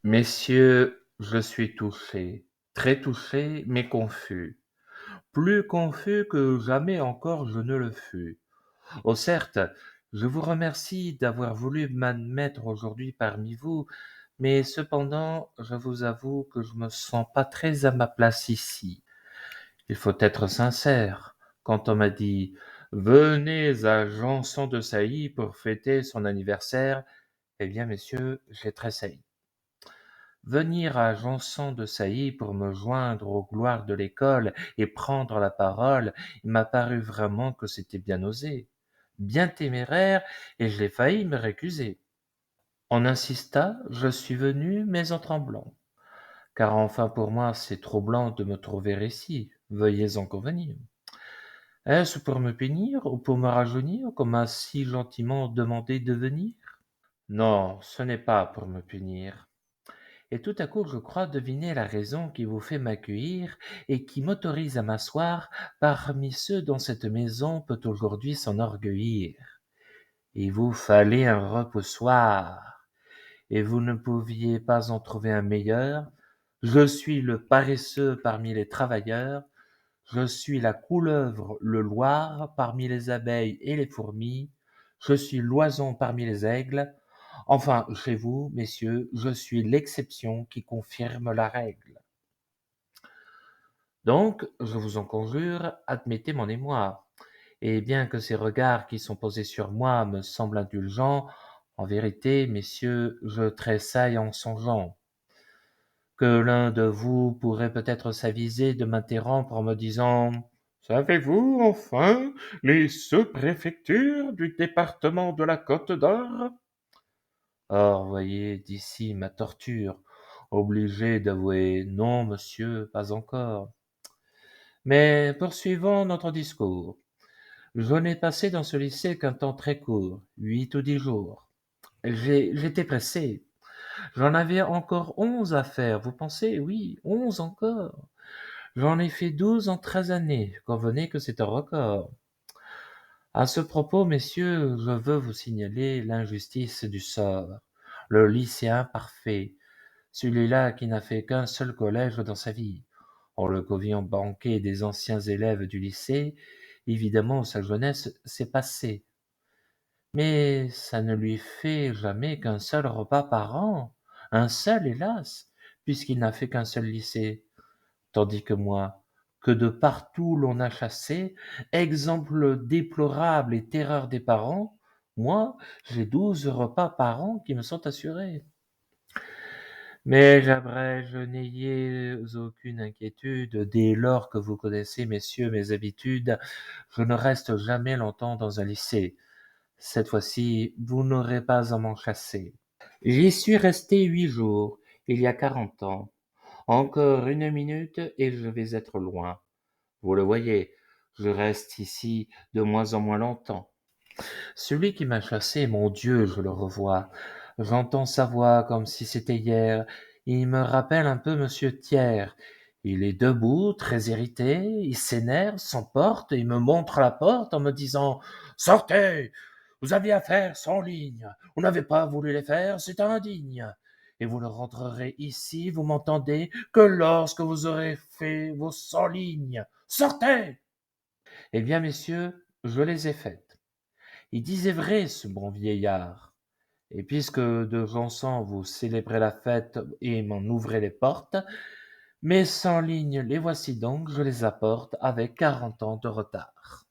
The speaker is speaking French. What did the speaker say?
Messieurs, je suis touché, très touché, mais confus. Plus confus que jamais encore je ne le fus. Oh certes, je vous remercie d'avoir voulu m'admettre aujourd'hui parmi vous, mais cependant, je vous avoue que je me sens pas très à ma place ici. Il faut être sincère. Quand on m'a dit «Venez à Janson de Sailly pour fêter son anniversaire», eh bien, messieurs, j'ai tressailli. Venir à Janson de Sailly pour me joindre aux gloires de l'école et prendre la parole, il m'a paru vraiment que c'était bien osé, bien téméraire, et j'ai failli me récuser. On insista, je suis venu, mais en tremblant, car enfin pour moi c'est troublant de me trouver ici, veuillez en convenir. Est-ce pour me punir ou pour me rajeunir qu'on m'a si gentiment demandé de venir? Non, ce n'est pas pour me punir. Et tout à coup je crois deviner la raison qui vous fait m'accueillir et qui m'autorise à m'asseoir parmi ceux dont cette maison peut aujourd'hui s'enorgueillir. Il vous fallait un repoussoir, et vous ne pouviez pas en trouver un meilleur. Je suis le paresseux parmi les travailleurs, je suis la couleuvre le Loir parmi les abeilles et les fourmis, je suis l'oison parmi les aigles. Enfin, chez vous, messieurs, je suis l'exception qui confirme la règle. Donc, je vous en conjure, admettez mon émoi. Et bien que ces regards qui sont posés sur moi me semblent indulgents, en vérité, messieurs, je tressaille en songeant que l'un de vous pourrait peut-être s'aviser de m'interrompre en me disant «Savez-vous, enfin, les sous-préfectures du département de la Côte d'Or?» Or, voyez d'ici ma torture, obligé d'avouer «Non, monsieur, pas encore». Mais poursuivons notre discours. Je n'ai passé dans ce lycée qu'un temps très court, 8 ou 10 jours. J'étais pressé. J'en avais encore 11 à faire, vous pensez? Oui, 11 encore. J'en ai fait 12 en 13 années, convenez que c'est un record. À ce propos, messieurs, je veux vous signaler l'injustice du sort. Le lycéen parfait, celui-là qui n'a fait qu'un seul collège dans sa vie. En le conviant banquet des anciens élèves du lycée, évidemment sa jeunesse s'est passée. Mais ça ne lui fait jamais qu'un seul repas par an, un seul hélas, puisqu'il n'a fait qu'un seul lycée. Tandis que moi, que de partout l'on a chassé, exemple déplorable et terreur des parents, moi, j'ai 12 repas par an qui me sont assurés. Mais j'abrège, n'ayez aucune inquiétude, dès lors que vous connaissez, messieurs, mes habitudes, je ne reste jamais longtemps dans un lycée. Cette fois-ci, vous n'aurez pas à m'en chasser. J'y suis resté 8 jours, il y a 40 ans. Encore une minute et je vais être loin. Vous le voyez, je reste ici de moins en moins longtemps. Celui qui m'a chassé, mon Dieu, je le revois. J'entends sa voix comme si c'était hier. Il me rappelle un peu monsieur Thiers. Il est debout, très irrité, il s'énerve, s'emporte et il me montre la porte en me disant «Sortez! Vous aviez à faire 100 lignes. Vous n'avez pas voulu les faire, c'est indigne. Et vous ne rentrerez ici, vous m'entendez, que lorsque vous aurez fait vos 100 lignes. Sortez!» Eh bien, messieurs, je les ai faites. Il disait vrai, ce bon vieillard. Et puisque de Janson vous célébrez la fête et m'en ouvrez les portes, mes 100 lignes, les voici donc, je les apporte avec 40 ans de retard.